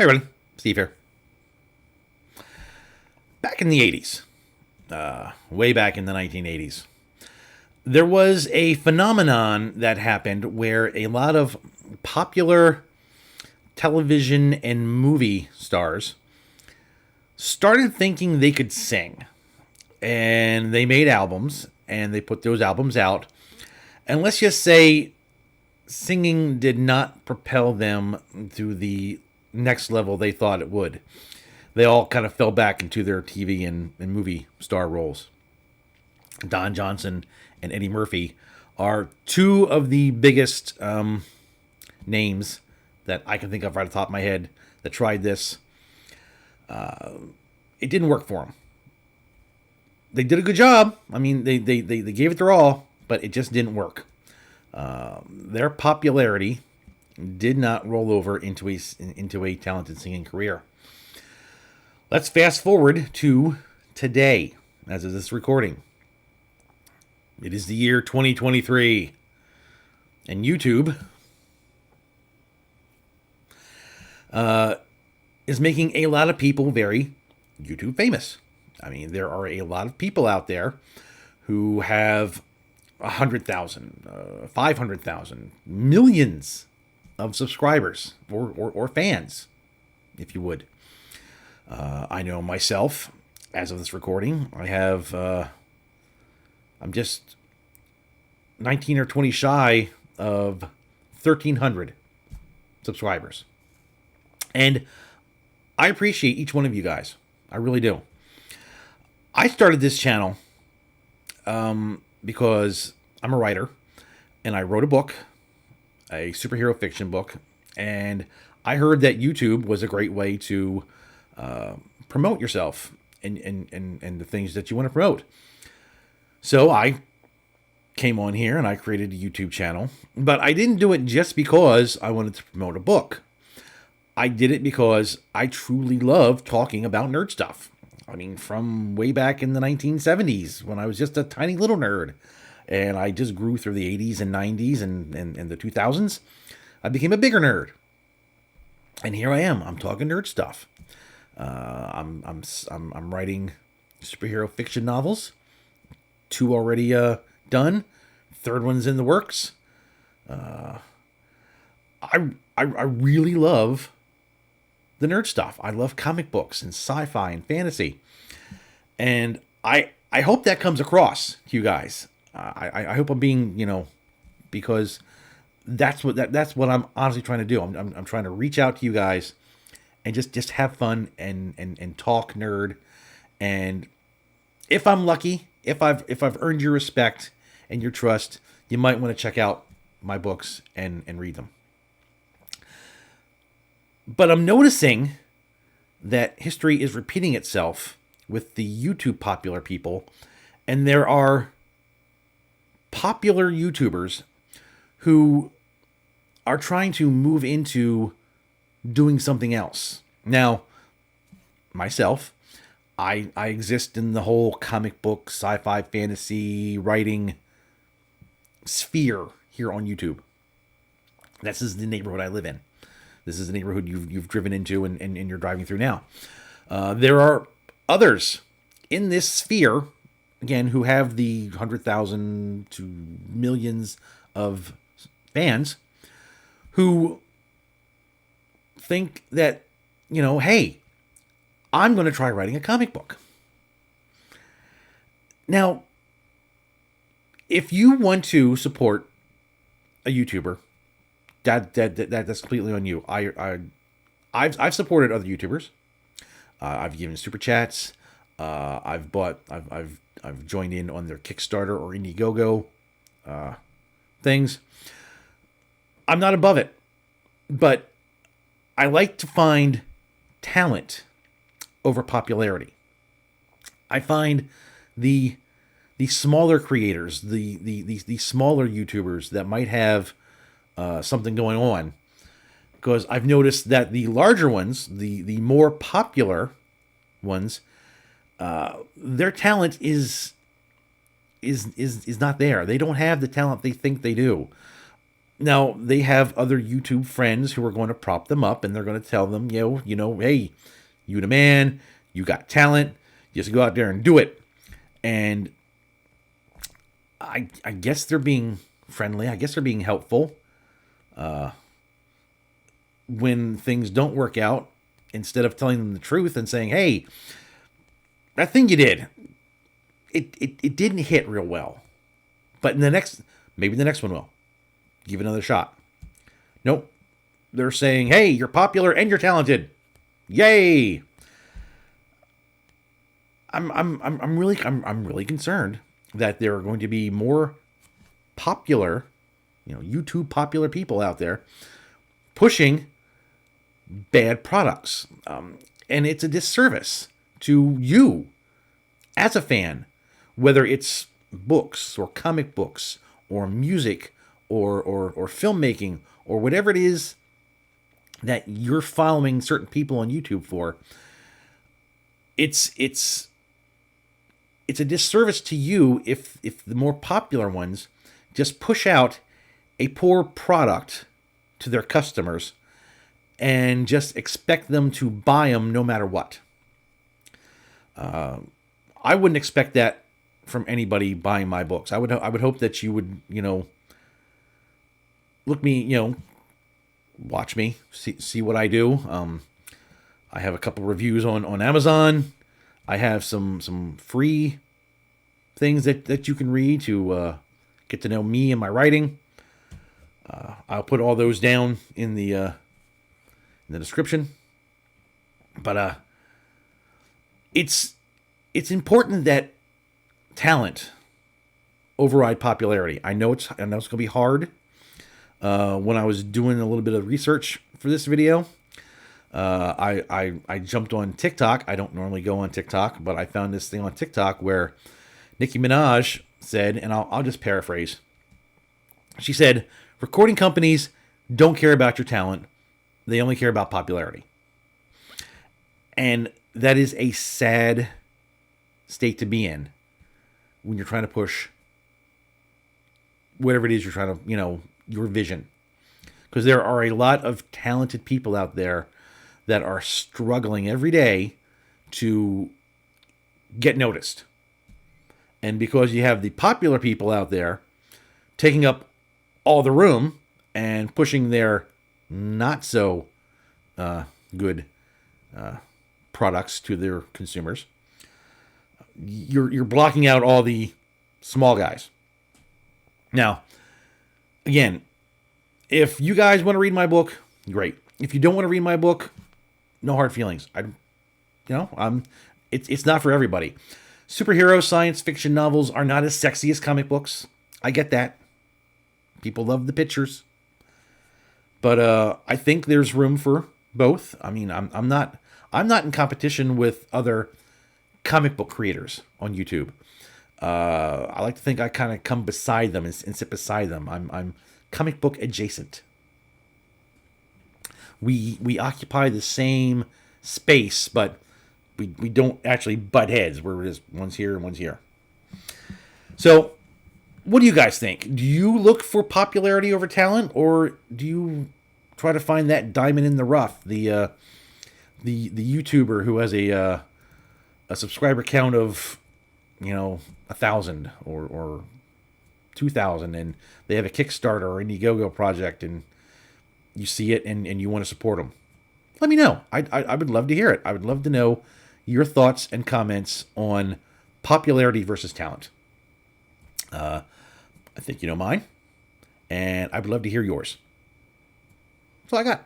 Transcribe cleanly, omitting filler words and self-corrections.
Hey, everyone. Steve here. Back in the 80s, way back in the 1980s, there was a phenomenon that happened where a lot of popular television and movie stars started thinking they could sing. And they made albums, and they put those albums out. And let's just say singing did not propel them to the next level they thought it would. They all kind of fell back into their TV and movie star roles. Don Johnson and Eddie Murphy are two of the biggest names that I can think of right off the top of my head that tried this. It didn't work for them. They did a good job. I mean, they gave it their all, but it just didn't work. Their popularity did not roll over into a talented singing career. Let's fast forward to today, as of this recording. It is the year 2023, and YouTube is making a lot of people very YouTube famous. I mean, there are a lot of people out there who have 100,000, 500,000, millions of subscribers or fans, if you would. I know myself, as of this recording, I have, I'm just 19 or 20 shy of 1,300 subscribers. And I appreciate each one of you guys. I really do. I started this channel because I'm a writer, and I wrote a book, a superhero fiction book, and I heard that YouTube was a great way to promote yourself and the things that you want to promote. So I came on here and I created a YouTube channel, but I didn't do it just because I wanted to promote a book. I did it because I truly love talking about nerd stuff. I mean, from way back in the 1970s when I was just a tiny little nerd, and I just grew through the 80s and 90s and the 2000s, I became a bigger nerd. And here I am. I'm talking nerd stuff. I'm writing superhero fiction novels. 2 already done. 3rd one's in the works. I really love the nerd stuff. I love comic books and sci-fi and fantasy, and I hope that comes across to you guys. I hope I'm being, because that's what I'm honestly trying to do. I'm trying to reach out to you guys and just have fun and talk nerd. And if I'm lucky, if I've earned your respect and your trust, you might want to check out my books and read them. But I'm noticing that history is repeating itself with the YouTube popular people, and there are popular YouTubers who are trying to move into doing something else. Now, myself, I exist in the whole comic book, sci-fi, fantasy, writing sphere here on YouTube. This is the neighborhood I live in. This is the neighborhood you've driven into and you're driving through now. There are others in this sphere, again, who have the 100,000 to millions of fans who think that, hey, I'm going to try writing a comic book. Now, if you want to support a YouTuber, that's completely on you. I've supported other YouTubers. I've given super chats. I've joined in on their Kickstarter or Indiegogo things. I'm not above it, but I like to find talent over popularity. I find the smaller creators, the smaller YouTubers that might have something going on, because I've noticed that the larger ones, the more popular ones, their talent is not there. They don't have the talent they think they do. Now they have other YouTube friends who are going to prop them up, and they're going to tell them, hey, you the man, you got talent, just go out there and do it. And I guess they're being friendly. I guess they're being helpful. When things don't work out, instead of telling them the truth and saying, hey, that thing you did, it didn't hit real well. But maybe the next one will. Give it another shot. Nope. They're saying, hey, you're popular and you're talented. Yay. I'm really concerned that there are going to be more popular, YouTube popular people out there pushing bad products. And it's a disservice to you as a fan, whether it's books or comic books or music or filmmaking or whatever it is that you're following certain people on YouTube for. It's a disservice to you if the more popular ones just push out a poor product to their customers and just expect them to buy them no matter what. I wouldn't expect that from anybody buying my books. I would hope that you would, look me, watch me, see what I do. I have a couple reviews on Amazon. I have some free things that you can read to get to know me and my writing. I'll put all those down in the description. But it's important that talent override popularity. I know it's going to be hard. When I was doing a little bit of research for this video, I jumped on TikTok. I don't normally go on TikTok, but I found this thing on TikTok where Nicki Minaj said, and I'll just paraphrase. She said, recording companies don't care about your talent. They only care about popularity. And that is a sad state to be in when you're trying to push whatever it is you're trying to, your vision. Because there are a lot of talented people out there that are struggling every day to get noticed. And because you have the popular people out there taking up all the room and pushing their not so good products to their consumers, you're blocking out all the small guys. Now, again, if you guys want to read my book, great. If you don't want to read my book, no hard feelings. It's not for everybody. Superhero science fiction novels are not as sexy as comic books. I get that. People love the pictures. But I think there's room for both. I mean, I'm not in competition with other comic book creators on YouTube. I like to think I kind of come beside them and sit beside them. I'm comic book adjacent. We occupy the same space, but we don't actually butt heads. We're just one's here and one's here. So, what do you guys think? Do you look for popularity over talent, or do you try to find that diamond in the rough? The YouTuber who has a subscriber count of 1,000 or 2,000, and they have a Kickstarter or Indiegogo project, and you see it and you want to support them. Let me know. I would love to hear it. I would love to know your thoughts and comments on popularity versus talent. I think you know mine, and I would love to hear yours. That's all I got.